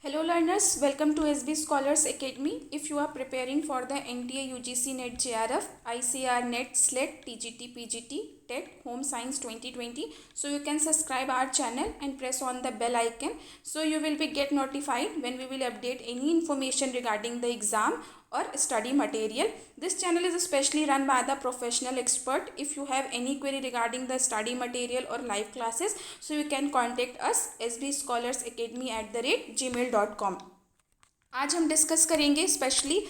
Hello learners, welcome to SB Scholars Academy. If you are preparing for the NTA UGC NET JRF, ICR NET SLET TGT PGT TET Home Science 2020, so you can subscribe our channel and press on the bell icon, so you will be get notified when we will update any information regarding the exam or study material. This channel is especially run by the professional expert. If you have any query regarding the study material or live classes, so you can contact us sbscholarsacademy@gmail.com. आज हम discuss करेंगे specially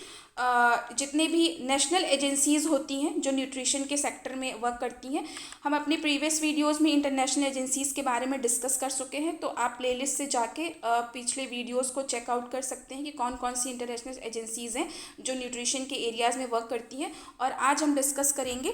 जितने भी national agencies होती हैं जो nutrition के sector में वर्क करती हैं। हम अपने प्रीवियस वीडियोस में इंटरनेशनल एजेंसीज़ के बारे में डिस्कस कर चुके हैं, तो आप प्लेलिस्ट से जाके पिछले वीडियोस को चेकआउट कर सकते हैं कि कौन कौन सी इंटरनेशनल एजेंसीज़ हैं जो न्यूट्रिशन के एरियाज़ में वर्क करती हैं। और आज हम डिस्कस करेंगे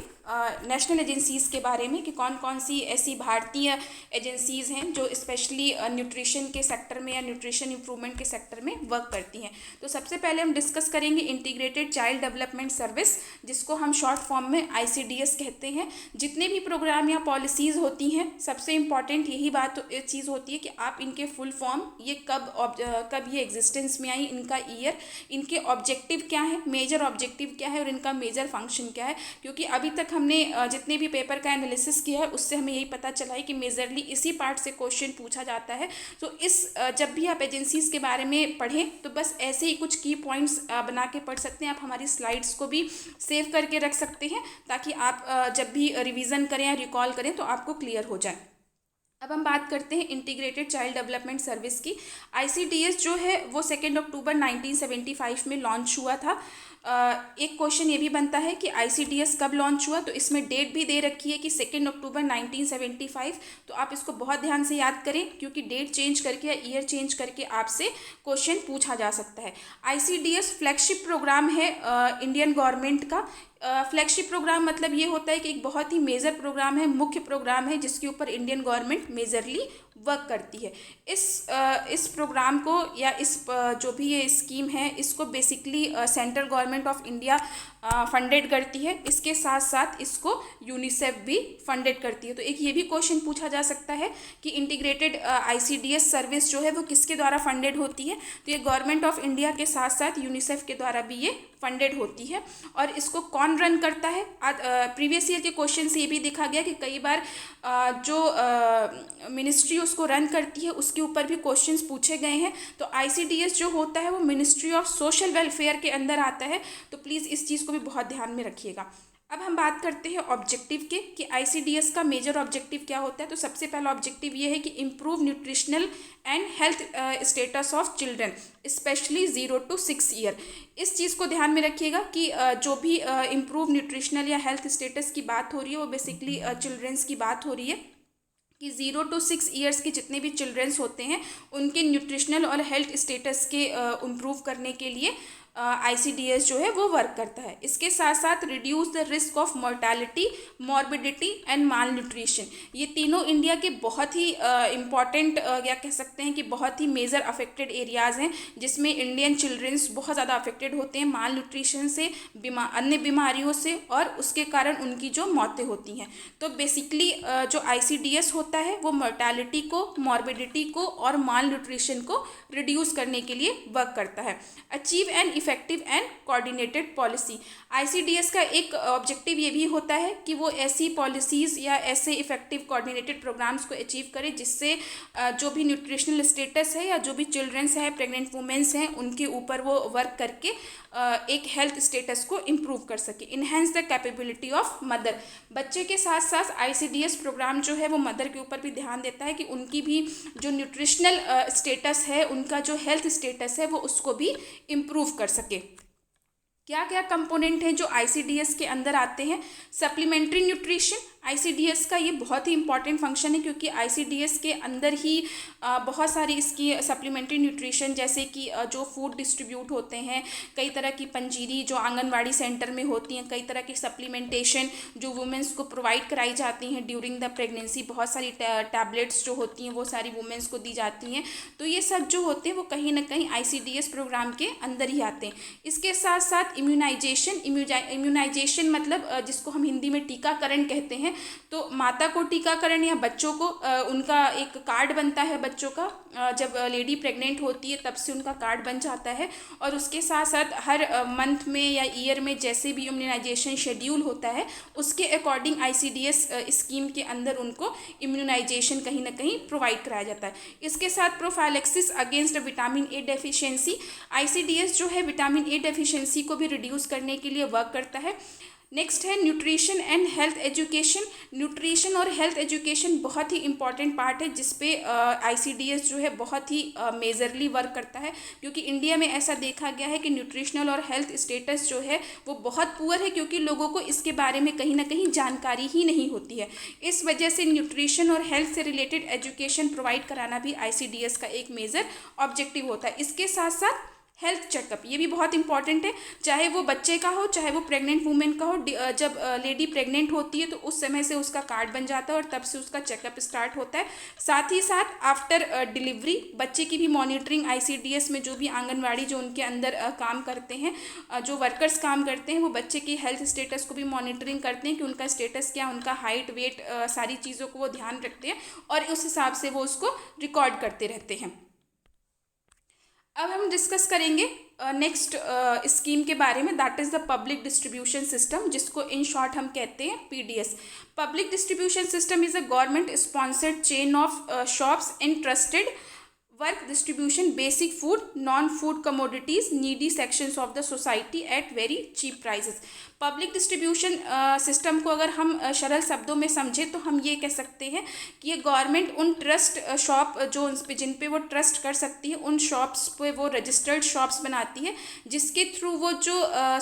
नेशनल एजेंसीज़ के बारे में कि कौन कौन सी ऐसी भारतीय एजेंसीज़ हैं जो स्पेशली न्यूट्रिशन के सेक्टर में या न्यूट्रिशन इम्प्रूवमेंट के सेक्टर में वर्क करती हैं। तो सबसे पहले हम डिस्कस करेंगे इंटीग्रेटेड चाइल्ड डेवलपमेंट सर्विस, जिसको हम शॉर्ट फॉर्म में ICDS कहते हैं। जितने भी प्रोग्राम या पॉलिसीज़ होती हैं, सबसे इम्पॉर्टेंट यही चीज़ होती है कि आप इनके फुल फॉर्म ये कब ये एग्जिस्टेंस में आई, इनका ईयर, इनके ऑब्जेक्टिव क्या है, मेजर ऑब्जेक्टिव क्या है और इनका मेजर फंक्शन क्या है। क्योंकि अभी तक हमने जितने भी पेपर का एनालिसिस किया है उससे हमें यही पता चला है कि मेजरली इसी पार्ट से क्वेश्चन पूछा जाता है। तो जब भी आप एजेंसीज़ के बारे में पढ़ें तो बस ऐसे ही कुछ की पॉइंट्स बना के पढ़ सकते हैं। आप हमारी स्लाइड्स को भी सेव करके रख सकते हैं ताकि आप जब भी रिवीजन करें या रिकॉल करें तो आपको क्लियर हो जाए। अब हम बात करते हैं इंटीग्रेटेड चाइल्ड डेवलपमेंट सर्विस की। ICDS जो है वो 2 अक्टूबर 1975 में लॉन्च हुआ था। एक क्वेश्चन ये भी बनता है कि ICDS कब लॉन्च हुआ, तो इसमें डेट भी दे रखी है कि 2 अक्टूबर 1975। तो आप इसको बहुत ध्यान से याद करें क्योंकि डेट चेंज करके या ईयर चेंज करके आपसे क्वेश्चन पूछा जा सकता है। ICDS फ्लैगशिप प्रोग्राम है इंडियन गवर्नमेंट का। फ्लैगशिप प्रोग्राम मतलब ये होता है कि एक बहुत ही मेजर प्रोग्राम है, मुख्य प्रोग्राम है जिसके ऊपर इंडियन गवर्नमेंट मेजरली वर्क करती है। इस प्रोग्राम को या जो भी ये स्कीम है इसको basically central government of India funded करती है। इसके साथ साथ इसको यूनिसेफ भी फंडेड करती है। तो एक ये भी क्वेश्चन पूछा जा सकता है कि इंटीग्रेटेड ICDS सर्विस जो है वो किसके द्वारा फंडेड होती है। तो ये गवर्नमेंट ऑफ इंडिया के साथ साथ यूनिसेफ के द्वारा भी ये फंडेड होती है। और इसको कौन रन करता है, प्रीवियस ईयर के क्वेश्चन से ये भी देखा गया कि कई बार जो मिनिस्ट्री उसको रन करती है उसके ऊपर भी क्वेश्चंस पूछे गए हैं। तो ICDS जो होता है वो मिनिस्ट्री ऑफ सोशल वेलफेयर के अंदर आता है। तो प्लीज़ इस चीज़ को भी बहुत ध्यान में रखिएगा। अब हम बात करते हैं ऑब्जेक्टिव के कि ICDS का मेजर ऑब्जेक्टिव क्या होता है। तो सबसे पहला ऑब्जेक्टिव ये है कि improve nutritional and health status of children specially 0 to 6 year. इस चीज़ को ध्यान में रखिएगा कि जो भी इम्प्रूव न्यूट्रिशनल या हेल्थ स्टेटस की बात हो रही है वो बेसिकली चिल्ड्रंस की बात हो रही है कि 0 to 6 ईयर्स के जितने भी चिल्ड्रंस होते हैं उनके न्यूट्रिशनल और हेल्थ स्टेटस के इम्प्रूव करने के लिए ICDS जो है वो वर्क करता है। इसके साथ साथ reduce the risk of mortality, morbidity and mall nutrition. ये तीनों इंडिया के बहुत ही इम्पॉर्टेंट या कह सकते हैं कि बहुत ही मेजर अफेक्टेड एरियाज़ हैं जिसमें इंडियन चिल्ड्रंस बहुत ज़्यादा अफेक्टेड होते हैं माल न्यूट्रिशन से, अन्य बीमारियों से, और उसके कारण उनकी जो मौतें होती हैं। तो बेसिकली जो ICDS होता है वो मोर्टेलिटी को, मॉर्बिडिटी को और माल न्यूट्रिशन को रिड्यूस करने के लिए वर्क करता है। Achieve an effective and coordinated policy. ICDS का एक ऑब्जेक्टिव ये भी होता है कि वो ऐसी पॉलिसीज़ या ऐसे इफेक्टिव कोऑर्डिनेटेड प्रोग्राम्स को अचीव करे जिससे जो भी न्यूट्रिशनल स्टेटस है या जो भी चिल्ड्रंस है, प्रेग्नेंट वुमेन्स हैं, उनके ऊपर वो वर्क करके एक हेल्थ स्टेटस को इम्प्रूव कर सके। Enhance the capability of mother. बच्चे के साथ साथ ICDS प्रोग्राम जो है वो मदर के ऊपर भी ध्यान देता है कि उनकी भी जो न्यूट्रिशनल स्टेटस है, उनका जो हेल्थ स्टेटस है वो उसको भी इम्प्रूव कर सके। क्या क्या कंपोनेंट हैं जो ICDS के अंदर आते हैं। सप्लीमेंट्री न्यूट्रिशन, ICDS का ये बहुत ही इंपॉर्टेंट फंक्शन है क्योंकि ICDS के अंदर ही बहुत सारी इसकी सप्लीमेंट्री न्यूट्रिशन जैसे कि जो फूड डिस्ट्रीब्यूट होते हैं, कई तरह की पंजीरी जो आंगनवाड़ी सेंटर में होती हैं, कई तरह की सप्लीमेंटेशन जो वुमेंस को प्रोवाइड कराई जाती हैं ड्यूरिंग द प्रेगनेंसी, बहुत सारी टैबलेट्स जो होती हैं वो सारी वुमेंस को दी जाती हैं। तो ये सब जो होते हैं वो कहीं ना कहीं ICDS प्रोग्राम के अंदर ही आते हैं। इसके साथ साथ साथ इम्यूनाइजेशन मतलब जिसको हम हिंदी में टीकाकरण कहते हैं, तो माता को टीकाकरण या बच्चों को उनका एक कार्ड बनता है बच्चों का, जब लेडी प्रेग्नेंट होती है तब से उनका कार्ड बन जाता है। और उसके साथ साथ हर मंथ में या ईयर में जैसे भी इम्यूनाइजेशन शेड्यूल होता है उसके अकॉर्डिंग ICDS स्कीम के अंदर उनको इम्यूनाइजेशन कहीं ना कहीं प्रोवाइड कराया जाता है। इसके साथ prophylaxis against vitamin A deficiency, ICDS जो है विटामिन ए डेफिशिएंसी को भी रिड्यूस करने के लिए वर्क करता है। नेक्स्ट है nutrition and health education. Nutrition और हेल्थ एजुकेशन बहुत ही इंपॉर्टेंट पार्ट है जिसपे ICDS जो है बहुत ही मेजरली वर्क करता है, क्योंकि इंडिया में ऐसा देखा गया है कि न्यूट्रिशनल और हेल्थ स्टेटस जो है वो बहुत पुअर है, क्योंकि लोगों को इसके बारे में कहीं ना कहीं जानकारी ही नहीं होती है। इस वजह से न्यूट्रिशन और हेल्थ से रिलेटेड एजुकेशन प्रोवाइड कराना भी ICDS का एक मेजर ऑब्जेक्टिव होता है। इसके साथ साथ हेल्थ चेकअप ये भी बहुत इंपॉर्टेंट है, चाहे वो बच्चे का हो चाहे वो प्रेग्नेंट वुमेन का हो। जब लेडी प्रेग्नेंट होती है तो उस समय से उसका कार्ड बन जाता है और तब से उसका चेकअप स्टार्ट होता है। साथ ही साथ आफ्टर डिलीवरी बच्चे की भी मॉनिटरिंग ICDS में जो भी आंगनवाड़ी जो उनके अंदर काम करते हैं, जो वर्कर्स काम करते हैं, वो बच्चे की हेल्थ स्टेटस को भी मॉनिटरिंग करते हैं कि उनका स्टेटस क्या, उनका हाइट वेट सारी चीज़ों को वो ध्यान रखते हैं और उस हिसाब से वो उसको रिकॉर्ड करते रहते हैं। अब हम डिस्कस करेंगे नेक्स्ट स्कीम के बारे में, that is the public distribution system, जिसको इन शॉर्ट हम कहते हैं PDS। Public distribution system is a government sponsored chain of shops interested work distribution basic food non food commodities needy sections of the society at very cheap prices. Public distribution system को अगर हम सरल शब्दों में समझें तो हम ये कह सकते हैं कि ये गवर्नमेंट उन ट्रस्ट शॉप जो जिन पे वो ट्रस्ट कर सकती है, उन शॉप्स पे वो रजिस्टर्ड शॉप्स बनाती है, जिसके थ्रू वो जो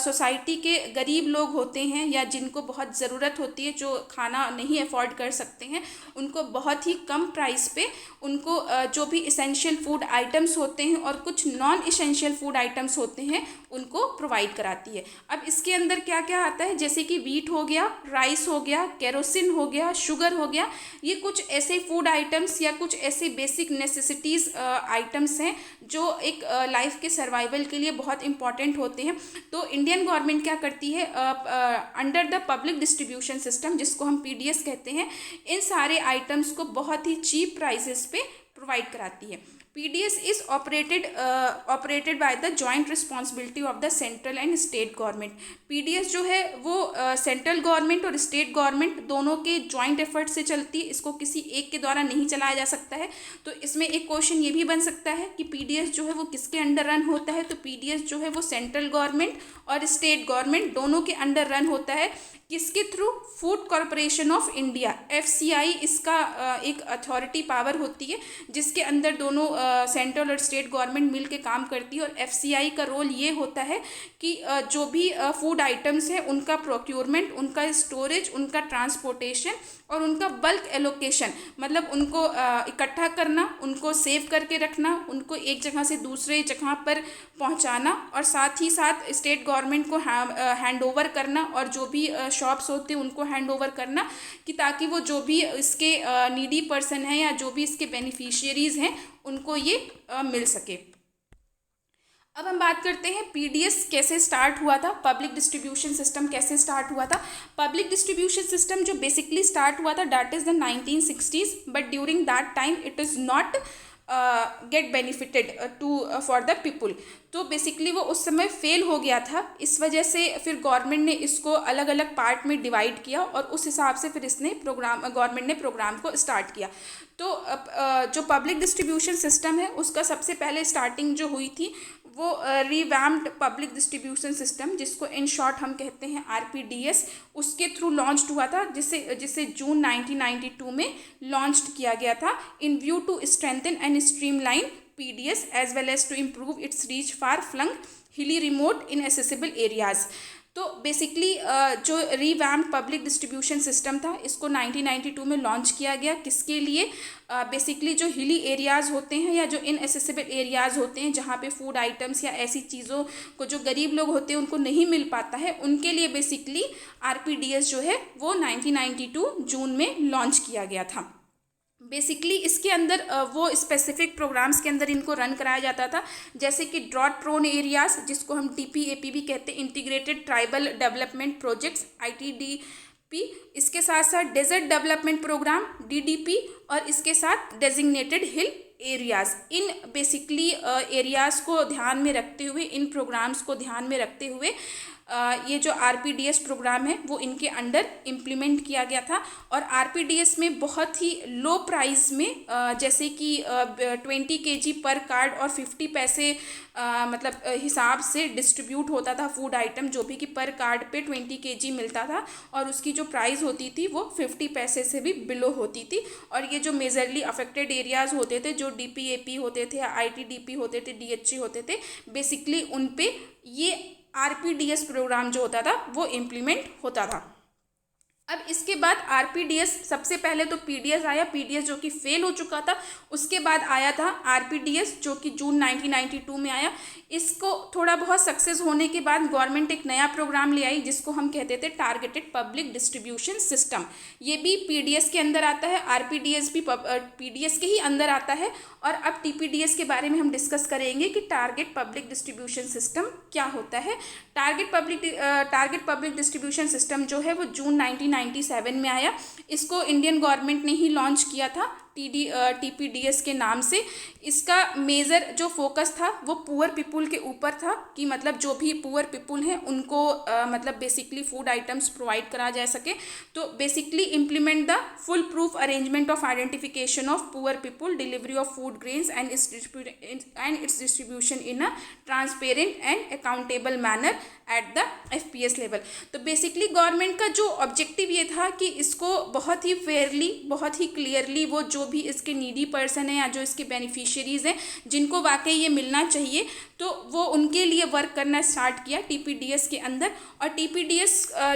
सोसाइटी के गरीब लोग होते हैं या जिनको बहुत ज़रूरत होती है, जो खाना नहीं अफोर्ड कर सकते हैं, उनको बहुत ही कम प्राइस पे उनको जो भी इसेंशियल फूड आइटम्स होते हैं और कुछ नॉन इसेंशियल फूड आइटम्स होते हैं उनको प्रोवाइड कराती है। अब इसके अंदर क्या क्या आता है, जैसे कि वीट हो गया, राइस हो गया, केरोसिन हो गया, शुगर हो गया, ये कुछ ऐसे फूड आइटम्स या कुछ ऐसे बेसिक नेसेसिटीज़ आइटम्स हैं जो एक लाइफ के सर्वाइवल के लिए बहुत इंपॉर्टेंट होते हैं। तो इंडियन गवर्नमेंट क्या करती है, under the public distribution system, जिसको हम PDS कहते हैं, इन सारे आइटम्स को बहुत ही चीप प्राइसेस पे प्रोवाइड कराती है। PDS is operated by the joint responsibility of the central and state government। PDS जो है वो सेंट्रल गवर्नमेंट और स्टेट गवर्नमेंट दोनों के जॉइंट एफर्ट से चलती है, इसको किसी एक के द्वारा नहीं चलाया जा सकता है। तो इसमें एक क्वेश्चन ये भी बन सकता है कि PDS जो है वो किसके अंडर रन होता है, तो PDS जो है वो सेंट्रल गवर्नमेंट और स्टेट गवर्नमेंट दोनों के अंडर रन होता है। किसके through, food corporation of India FCI इसका एक अथॉरिटी पावर होती है, जिसके अंदर दोनों सेंट्रल और स्टेट गवर्नमेंट मिल के काम करती है। और FCI का रोल ये होता है कि जो भी फूड आइटम्स हैं उनका प्रोक्योरमेंट, उनका स्टोरेज, उनका ट्रांसपोर्टेशन और उनका बल्क एलोकेशन, मतलब उनको इकट्ठा करना, उनको सेव करके रखना, उनको एक जगह से दूसरे जगह पर पहुंचाना और साथ ही साथ स्टेट गवर्नमेंट को हैंड ओवर करना और जो भी शॉप्स होते हैं उनको हैंड ओवर करना, कि ताकि वो जो भी इसके नीडी पर्सन हैं या जो भी इसके बेनिफिशियरीज़ हैं उनको ये मिल सके। अब हम बात करते हैं PDS कैसे स्टार्ट हुआ था, पब्लिक डिस्ट्रीब्यूशन सिस्टम कैसे स्टार्ट हुआ था। पब्लिक डिस्ट्रीब्यूशन सिस्टम जो बेसिकली स्टार्ट हुआ था that is the 1960s, but during that time it is not get benefited for the people. तो बेसिकली वो उस समय फेल हो गया था, इस वजह से फिर गवर्नमेंट ने इसको अलग अलग पार्ट में डिवाइड किया और उस हिसाब से फिर इसने गवर्नमेंट ने प्रोग्राम को स्टार्ट किया। तो जो पब्लिक डिस्ट्रीब्यूशन सिस्टम है उसका सबसे पहले स्टार्टिंग जो हुई थी वो रिवैम्प्ड पब्लिक डिस्ट्रीब्यूशन सिस्टम, जिसको इन शॉर्ट हम कहते हैं RPDS, उसके थ्रू लॉन्च्ड हुआ था, जिसे जून 1992 में लॉन्च्ड किया गया था, in view to strengthen and streamline PDS as well as to improve its reach far flung hilly remote inaccessible areas। तो बेसिकली जो रिवैम्प्ड पब्लिक डिस्ट्रीब्यूशन सिस्टम था इसको 1992 में लॉन्च किया गया, किसके लिए, बेसिकली जो हिली एरियाज़ होते हैं या जो इनएसेसिबल एरियाज़ होते हैं जहाँ पे फूड आइटम्स या ऐसी चीज़ों को जो गरीब लोग होते हैं उनको नहीं मिल पाता है, उनके लिए बेसिकली RPDS जो है वो 1992 जून में लॉन्च किया गया था। बेसिकली इसके अंदर वो स्पेसिफिक प्रोग्राम्स के अंदर इनको रन कराया जाता था, जैसे कि ड्रॉट प्रोन एरियाज, जिसको हम TPAP भी कहते हैं, integrated tribal development projects, ITDP, इसके साथ साथ डेजर्ट डेवलपमेंट प्रोग्राम, DDP, और इसके साथ designated hill areas. In basically areas को ध्यान में रखते हुए, इन प्रोग्राम्स को ध्यान में रखते हुए ये जो RPDS प्रोग्राम है वो इनके अंडर इम्प्लीमेंट किया गया था। और RPDS में बहुत ही लो प्राइस में जैसे कि 20 kg पर कार्ड और 50 पैसे मतलब हिसाब से डिस्ट्रीब्यूट होता था फूड आइटम, जो भी कि पर कार्ड पे 20 kg मिलता था, और उसकी जो प्राइस होती थी वो 50 पैसे से भी बिलो होती थी। और ये जो मेजरली अफेक्टेड एरियाज़ होते थे, जो DPAP होते थे, ITDP होते थे, DHC होते थे, बेसिकली उन पे ये RPDS प्रोग्राम जो होता था वो इम्प्लीमेंट होता था। अब इसके बाद RPDS, सबसे पहले तो PDS आया, PDS जो कि फेल हो चुका था, उसके बाद आया था RPDS जो कि जून 1992 में आया। इसको थोड़ा बहुत सक्सेस होने के बाद गवर्नमेंट एक नया प्रोग्राम ले आई जिसको हम कहते थे टारगेटेड पब्लिक डिस्ट्रीब्यूशन सिस्टम। ये भी PDS के अंदर आता है, RPDS भी PDS के ही अंदर आता है। और अब TPDS के बारे में हम डिस्कस करेंगे कि टारगेट पब्लिक डिस्ट्रीब्यूशन सिस्टम क्या होता है। टारगेट पब्लिक डिस्ट्रीब्यूशन सिस्टम जो है वो जून 1997 में आया। इसको इंडियन गवर्नमेंट ने ही लॉन्च किया था TPDS के नाम से। इसका मेजर जो फोकस था वो पुअर पीपुल के ऊपर था, कि मतलब जो भी पुअर पीपुल हैं उनको मतलब बेसिकली फूड आइटम्स प्रोवाइड करा जा सके। तो basically implement the full proof arrangement of identification of poor people, delivery of food grains and it's distribution in a transparent and accountable manner at the FPS level. तो basically government का जो objective ये था कि इसको बहुत ही Fairlie, बहुत ही clearly, वो जो भी इसके नीडी पर्सन है या जो इसके बेनिफिशियरीज़ हैं जिनको वाकई ये मिलना चाहिए, तो वो उनके लिए वर्क करना स्टार्ट किया TPDS के अंदर। और TPDS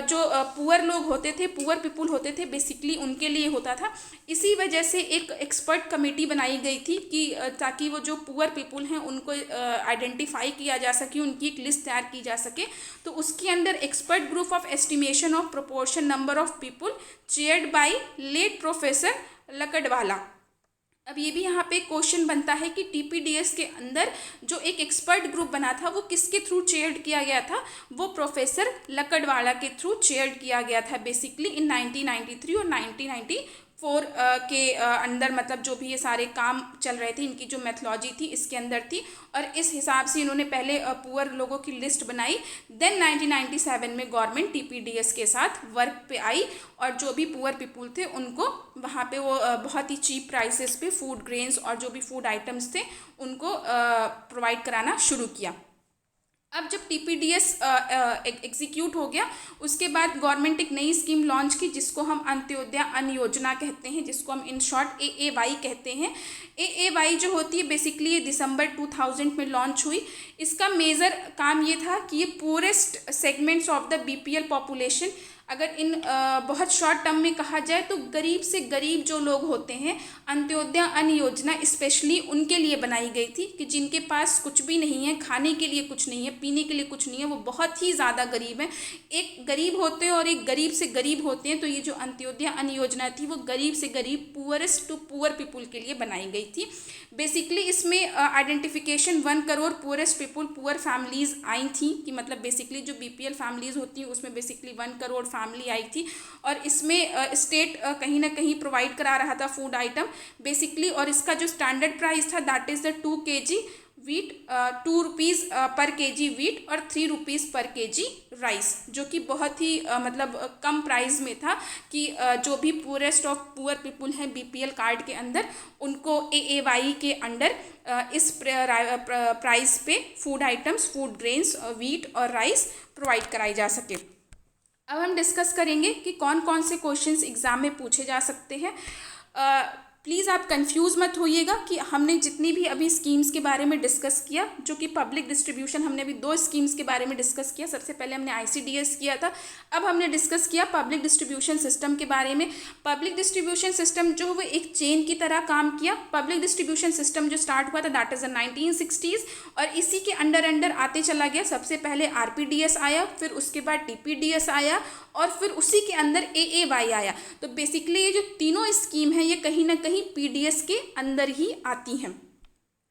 जो पुअर लोग होते थे, पुअर पीपुल होते थे, बेसिकली उनके लिए होता था। इसी वजह से एक एक्सपर्ट कमेटी बनाई गई थी कि ताकि वो जो पुअर पीपुल हैं उनको आइडेंटिफाई किया जा सके, उनकी एक लिस्ट तैयार की जा सके। तो उसके अंदर expert group of estimation of proportion number of people chaired by late professor Lakdawala. अब ये भी यहाँ पे क्वेश्चन बनता है कि TPDS के अंदर जो एक एक्सपर्ट ग्रुप बना था वो किसके थ्रू चेयर्ड किया गया था, वो प्रोफेसर लकड़वाला के थ्रू चेयर्ड किया गया था बेसिकली इन 1993 और 1994 के अंदर। मतलब जो भी ये सारे काम चल रहे थे, इनकी जो मेथोलॉजी थी इसके अंदर थी, और इस हिसाब से इन्होंने पहले पुअर लोगों की लिस्ट बनाई। देन 1997 में गवर्नमेंट TPDS के साथ वर्क पे आई, और जो भी पुअर पीपुल थे उनको वहाँ पे वो बहुत ही चीप प्राइसेस पे फूड ग्रेन्स और जो भी फूड आइटम्स थे उनको प्रोवाइड कराना शुरू किया। अब जब TPDS एग्जीक्यूट हो गया, उसके बाद गवर्नमेंट एक नई स्कीम लॉन्च की जिसको हम अंत्योदय अन्न योजना कहते हैं, जिसको हम इन शॉर्ट AAY कहते हैं। AAY जो होती है बेसिकली ये दिसंबर 2000 में लॉन्च हुई। इसका मेजर काम ये था कि ये purest segments of the BPL population, अगर इन बहुत शॉर्ट टर्म में कहा जाए तो गरीब से गरीब जो लोग होते हैं, अंत्योदय अन्न योजना स्पेशली उनके लिए बनाई गई थी कि जिनके पास कुछ भी नहीं है, खाने के लिए कुछ नहीं है, पीने के लिए कुछ नहीं है, वो बहुत ही ज़्यादा गरीब हैं। एक गरीब होते हैं और एक गरीब से गरीब होते हैं। तो ये जो अंत्योदय अन्न योजना थी वो गरीब से गरीब, पुअरेस्ट टू पुअर पीपुल के लिए बनाई गई थी। बेसिकली इसमें identification 1 crore poorest people, poor families आई थी, कि मतलब बेसिकली जो BPL फैमिलीज़ होती हैं उसमें बेसिकली 1 करोड़ फैमिली आई थी। और इसमें स्टेट कहीं ना कहीं प्रोवाइड करा रहा था फूड आइटम बेसिकली। और इसका जो स्टैंडर्ड प्राइस था that is the 2 kg wheat, 2 rupees पर केजी वीट और 3 रुपीज़ पर केजी राइस, जो कि बहुत ही मतलब कम प्राइस में था कि जो भी पुअरेस्ट ऑफ पुअर पीपुल हैं BPL कार्ड के अंदर, उनको AAY के अंडर इस प्राइस पे food items, food grains, wheat और राइस प्रोवाइड कराई जा सके। अब हम डिस्कस करेंगे कि कौन कौन से क्वेश्चंस एग्ज़ाम में पूछे जा सकते हैं। प्लीज़ आप कंफ्यूज मत होइएगा कि हमने जितनी भी अभी स्कीम्स के बारे में डिस्कस किया, जो कि पब्लिक डिस्ट्रीब्यूशन, हमने अभी 2 स्कीम्स के बारे में डिस्कस किया। सबसे पहले हमने ICDS किया था, अब हमने डिस्कस किया पब्लिक डिस्ट्रीब्यूशन सिस्टम के बारे में। पब्लिक डिस्ट्रीब्यूशन सिस्टम जो है वो एक चेन की तरह काम किया। पब्लिक डिस्ट्रीब्यूशन सिस्टम जो स्टार्ट हुआ था दैट इज़ द 1960s, और इसी के अंडर आते चला गया। सबसे पहले RPDS आया, फिर उसके बाद TPDS आया, और फिर उसी के अंदर AAY आया। तो बेसिकली ये जो तीनों स्कीम है ये कहीं ना कहीं कहीं पीडीएस के अंदर ही आती हैं।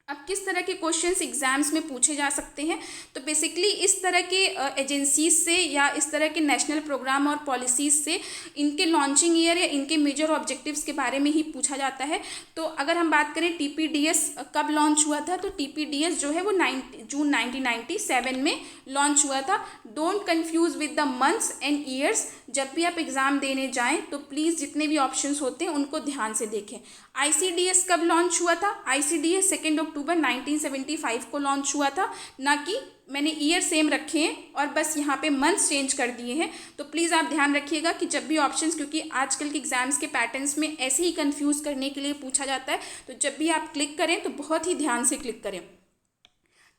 अब किस तरह के क्वेश्चंस एग्जाम्स में पूछे जा सकते हैं, तो बेसिकली इस तरह के एजेंसीज से या इस तरह के नेशनल प्रोग्राम और पॉलिसीज से इनके लॉन्चिंग ईयर या इनके मेजर ऑब्जेक्टिव्स के बारे में ही पूछा जाता है। तो अगर हम बात करें टीपीडीएस कब लॉन्च हुआ था, तो टीपीडीएस जो है वो जून 1997 में लॉन्च हुआ था। Don't confuse with the months and years. जब भी आप एग्ज़ाम देने जाएं तो प्लीज़ जितने भी ऑप्शंस होते हैं उनको ध्यान से देखें। आईसीडीएस कब लॉन्च हुआ था? आईसीडीएस 2 अक्टूबर 1975 को लॉन्च हुआ था, ना कि मैंने ईयर सेम रखे हैं और बस यहाँ पे मंथ्स चेंज कर दिए हैं। तो प्लीज़ आप ध्यान रखिएगा कि जब भी ऑप्शंस, क्योंकि आजकल के एग्जाम्स के पैटर्न्स में ऐसे ही कंफ्यूज करने के लिए पूछा जाता है, तो जब भी आप क्लिक करें तो बहुत ही ध्यान से क्लिक करें।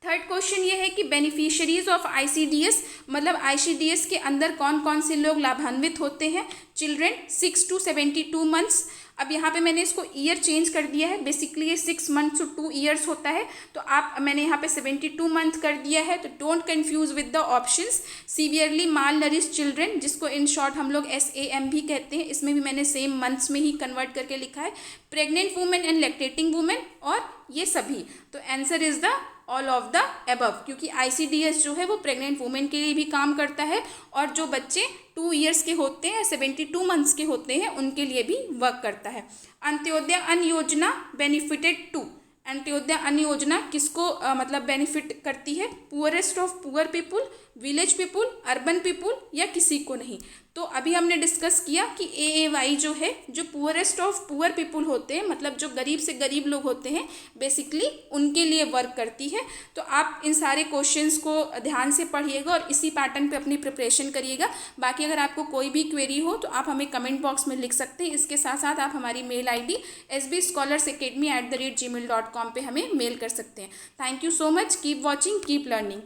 थर्ड क्वेश्चन ये है कि बेनिफिशियरीज ऑफ आईसीडीएस, मतलब आईसीडीएस के अंदर कौन कौन से लोग लाभान्वित होते हैं। Children 6 to 72 months. अब यहाँ पे मैंने इसको ईयर चेंज कर दिया है, बेसिकली ये 6 मंथ्स to 2 ईयर्स होता है, तो आप मैंने यहाँ पे 72 मंथ कर दिया है। तो don't confuse with the options. Severely mall nourish children, जिसको इन शॉर्ट हम लोग SAM भी कहते हैं, इसमें भी मैंने सेम मंथ्स में ही कन्वर्ट करके लिखा है। Pregnant women and lactating women, और ये सभी। तो answer is the all of the above, क्योंकि आईसीडीएस जो है वो प्रेग्नेंट वुमेन के लिए भी काम करता है और जो बच्चे 2 ईयर्स के होते हैं, 72 मंथ्स के होते हैं, उनके लिए भी वर्क करता है। अंत्योदय अन्न योजना बेनिफिटेड टू। अंत्योदय अन्न योजना किसको मतलब बेनिफिट करती है? Poorest of poor people, village people, urban people, या किसी को नहीं। तो अभी हमने डिस्कस किया कि AAY जो है, जो पुअरेस्ट ऑफ पुअर पीपुल होते हैं, मतलब जो गरीब से गरीब लोग होते हैं, बेसिकली उनके लिए वर्क करती है। तो आप इन सारे क्वेश्चंस को ध्यान से पढ़िएगा और इसी पैटर्न पे अपनी प्रिपरेशन करिएगा। बाकी अगर आपको कोई भी क्वेरी हो तो आप हमें कमेंट बॉक्स में लिख सकते हैं। इसके साथ साथ आप हमारी मेल ID sbscholarsacademy@gmail.com पे हमें मेल कर सकते हैं। Thank you so much. Keep watching, keep learning.